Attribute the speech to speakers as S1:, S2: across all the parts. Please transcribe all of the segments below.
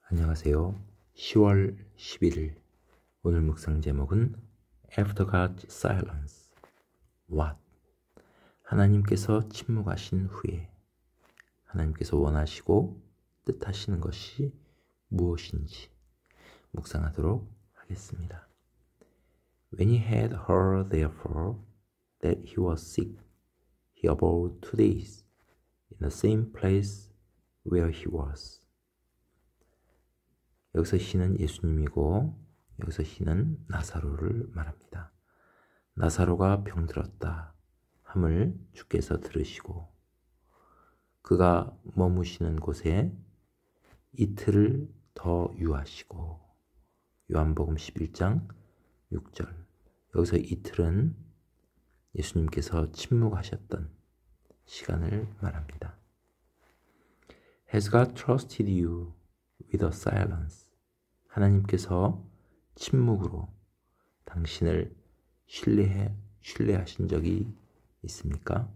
S1: 안녕하세요. 10월 11일 오늘 묵상 제목은 After God's Silence. What? 하나님께서 침묵하신 후에 하나님께서 원하시고 뜻하시는 것이 무엇인지 묵상하도록 하겠습니다. When he had heard therefore that he was sick, he abode 2 days in the same place where he was. 여기서 he는 예수님이고 여기서 he는 나사로를 말합니다. 나사로가 병들었다 함을 주께서 들으시고 그가 머무시는 곳에 이틀을 더 유하시고 요한복음 11장 6절 여기서 이틀은 예수님께서 침묵하셨던 시간을 말합니다. Has God trusted you with a silence? 하나님께서 침묵으로 당신을 신뢰하신 적이 있습니까?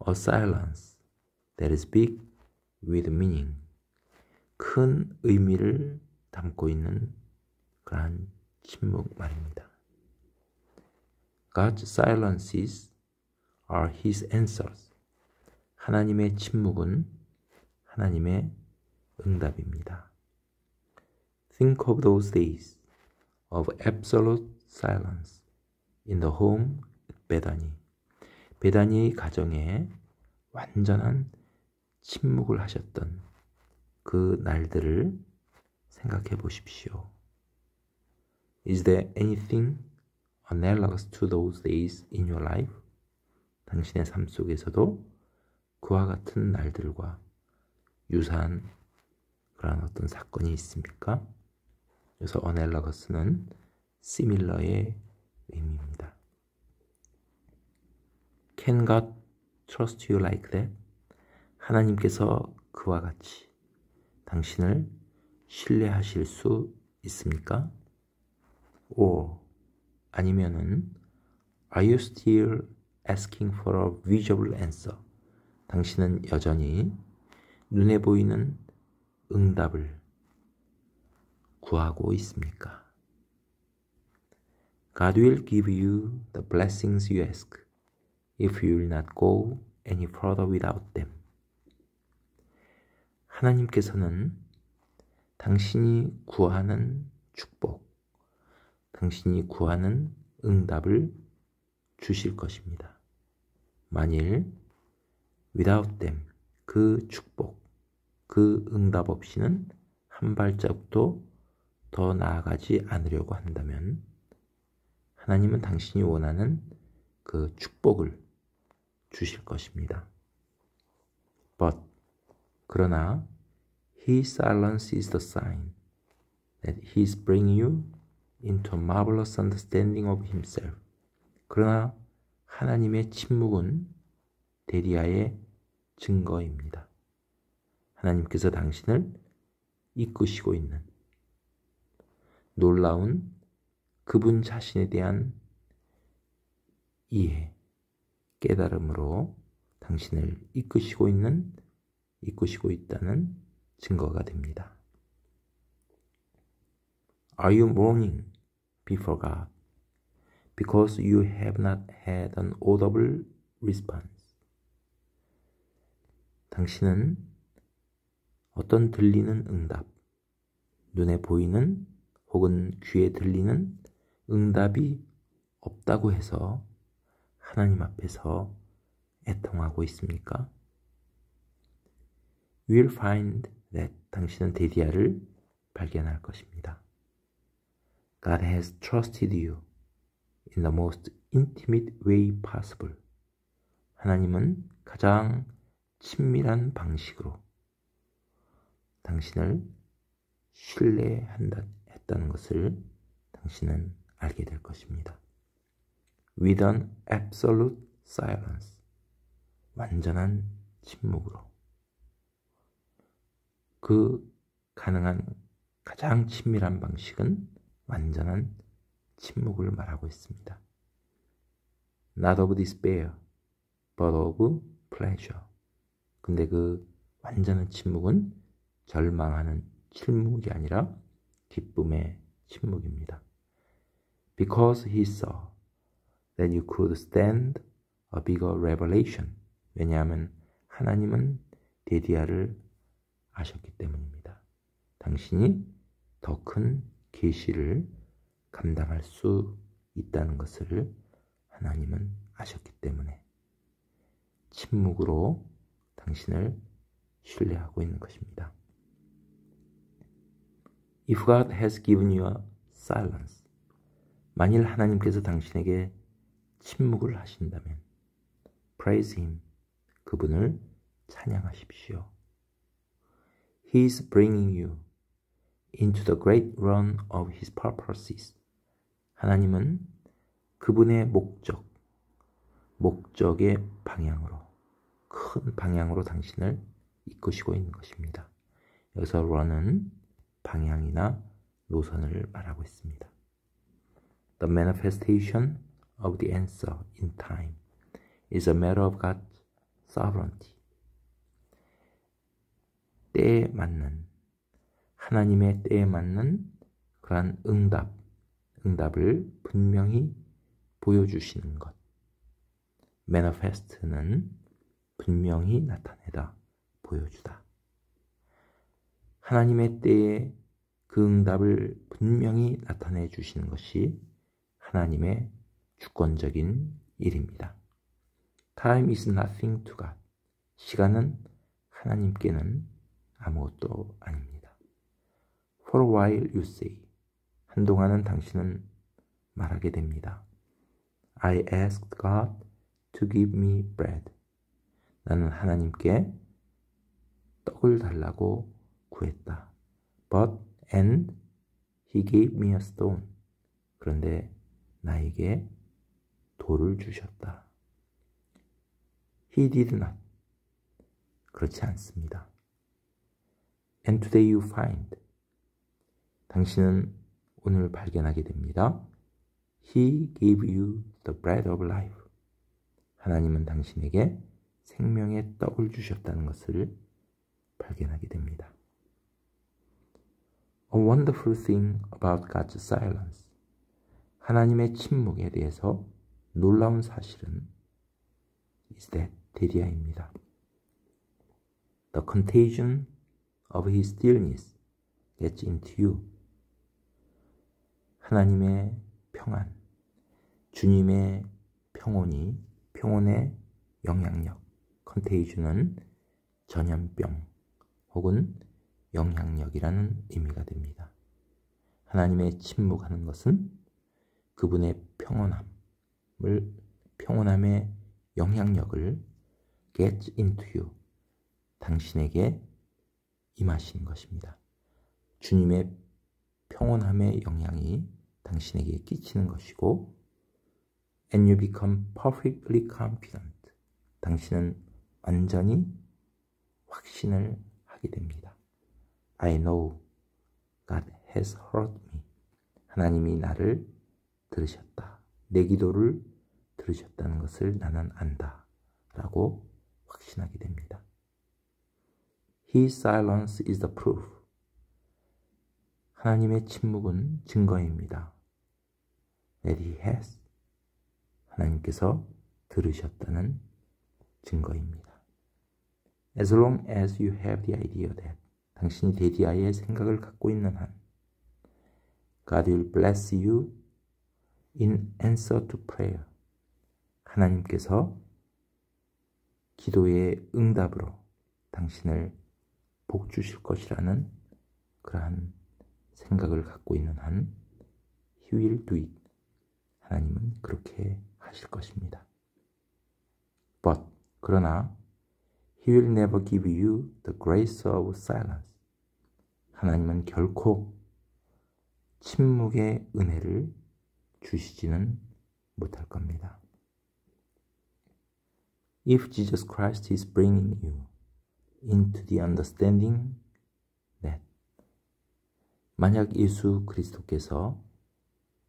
S1: A silence that is big with meaning. 큰 의미를 담고 있는 그러한 침묵 말입니다. God's silences are His answers. 하나님의 침묵은 하나님의 응답입니다. Think of those days of absolute silence in the home at Bethany. 베다니의 가정에 완전한 침묵을 하셨던 그 날들을 생각해 보십시오. Is there anything analogous to those days in your life? 당신의 삶 속에서도 그와 같은 날들과 유사한 그런 어떤 사건이 있습니까? 그래서 analogous,는 similar의 의미입니다. Can God trust you like that? 하나님께서 그와 같이 당신을 신뢰하실 수 있습니까? Or 아니면은 Are you still asking for a visible answer? 당신은 여전히 눈에 보이는 응답을 구하고 있습니까? God will give you the blessings you ask if you will not go any further without them. 하나님께서는 당신이 구하는 축복, 당신이 구하는 응답을 주실 것입니다. 만일 without them, 그 축복, 그 응답 없이는 한 발자국도 더 나아가지 않으려고 한다면 하나님은 당신이 원하는 그 축복을 주실 것입니다. But 그러나 His silence is the sign that He is bringing you into a marvelous understanding of Himself. 그러나 하나님의 침묵은 데리아의 증거입니다. 하나님께서 당신을 이끄시고 있는 놀라운 그분 자신에 대한 이해, 깨달음으로 당신을 이끄시고 있다는 증거가 됩니다. Are you mourning before God because you have not had an audible response? 당신은 어떤 들리는 응답, 눈에 보이는 혹은 귀에 들리는 응답이 없다고 해서 하나님 앞에서 애통하고 있습니까? You will find that 당신은 데디아를 발견할 것입니다. God has trusted you in the most intimate way possible. 하나님은 가장 친밀한 방식으로 당신을 신뢰했다는 것을 당신은 알게 될 것입니다. With an absolute silence. 완전한 침묵으로. 그 가능한 가장 친밀한 방식은 완전한 침묵을 말하고 있습니다. Not of despair, but of pleasure. 근데 그 완전한 침묵은 절망하는 침묵이 아니라 기쁨의 침묵입니다. Because he saw that you could stand a bigger revelation. 왜냐하면 하나님은 데디아를 아셨기 때문입니다. 당신이 더 큰 계시를 감당할 수 있다는 것을 하나님은 아셨기 때문에 침묵으로 당신을 신뢰하고 있는 것입니다. If God has given you a silence, 만일 하나님께서 당신에게 침묵을 하신다면 praise him, 그분을 찬양하십시오. He is bringing you into the great run of his purposes. 하나님은 그분의 목적의 방향으로, 큰 방향으로 당신을 이끄시고 있는 것입니다. 여기서 run은 방향이나 노선을 말하고 있습니다. The manifestation of the answer in time is a matter of God's sovereignty. 때에 맞는, 하나님의 때에 맞는 그러한 응답을 분명히 보여주시는 것. manifest는 분명히 나타내다, 보여주다. 하나님의 때에 그 응답을 분명히 나타내 주시는 것이 하나님의 주권적인 일입니다. Time is nothing to God. 시간은 하나님께는 아무것도 아닙니다. For a while you say. 한동안은 당신은 말하게 됩니다. I asked God to give me bread. 나는 하나님께 떡을 달라고 구했다. But and he gave me a stone. 그런데 나에게 돌을 주셨다. He did not. 그렇지 않습니다. And today you find. 당신은 오늘 발견하게 됩니다. He gave you the bread of life. 하나님은 당신에게 생명의 떡을 주셨다는 것을 발견하게 됩니다. A wonderful thing about God's silence. 하나님의 침묵에 대해서 놀라운 사실은 is that 데디아입니다. The contagion of his stillness gets into you. 하나님의 평안, 주님의 평온의 영향력, contagion은 전염병 혹은 영향력이라는 의미가 됩니다. 하나님의 침묵하는 것은 그분의 평온함의 영향력을 get into you, 당신에게 임하시는 것입니다. 주님의 평온함의 영향이 당신에게 끼치는 것이고 and you become perfectly confident. 당신은 완전히 확신을 하게 됩니다. I know God has heard me. 하나님이 나를 들으셨다. 내 기도를 들으셨다는 것을 나는 안다. 라고 확신하게 됩니다. His silence is the proof. 하나님의 침묵은 증거입니다. That he has. 하나님께서 들으셨다는 증거입니다. As long as you have the idea that. 당신이 데디아의 생각을 갖고 있는 한 God will bless you in answer to prayer. 하나님께서 기도의 응답으로 당신을 복 주실 것이라는 그러한 생각을 갖고 있는 한 He will do it. 하나님은 그렇게 하실 것입니다. But 그러나 He will never give you the grace of silence. 하나님은 결코 침묵의 은혜를 주시지는 못할 겁니다. If Jesus Christ is bringing you into the understanding that. 만약 예수 그리스도께서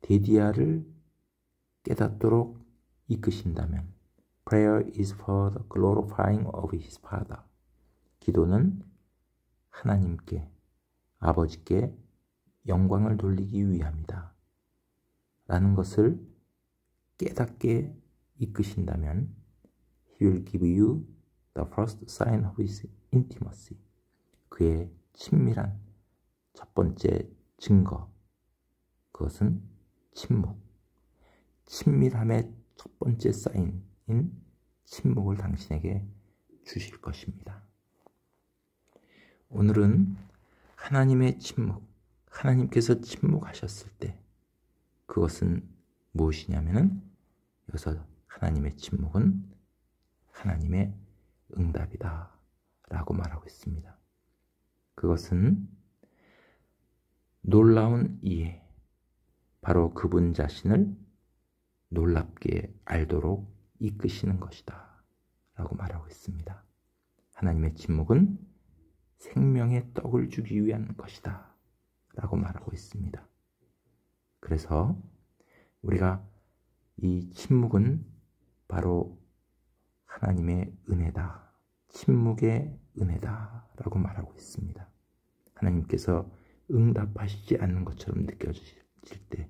S1: 데디아를 깨닫도록 이끄신다면 Prayer is for the glorifying of His Father. 기도는 하나님께 아버지께 영광을 돌리기 위함이다 라는 것을 깨닫게 이끄신다면 He will give you the first sign of His intimacy. 그의 친밀한 첫 번째 증거, 그것은 침묵. 친밀함의 첫 번째 사인인 침묵을 당신에게 주실 것입니다. 오늘은 하나님의 침묵, 하나님께서 침묵하셨을 때 그것은 무엇이냐면은 여기서 하나님의 침묵은 하나님의 응답이다 라고 말하고 있습니다. 그것은 놀라운 이해, 바로 그분 자신을 놀랍게 알도록 이끄시는 것이다 라고 말하고 있습니다. 하나님의 침묵은 생명의 떡을 주기 위한 것이다 라고 말하고 있습니다. 그래서 우리가 이 침묵은 바로 하나님의 은혜다, 침묵의 은혜다 라고 말하고 있습니다. 하나님께서 응답하시지 않는 것처럼 느껴질 때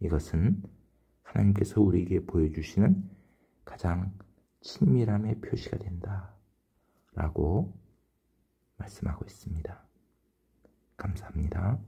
S1: 이것은 하나님께서 우리에게 보여주시는 가장 친밀함의 표시가 된다 라고 말씀하고 있습니다. 감사합니다.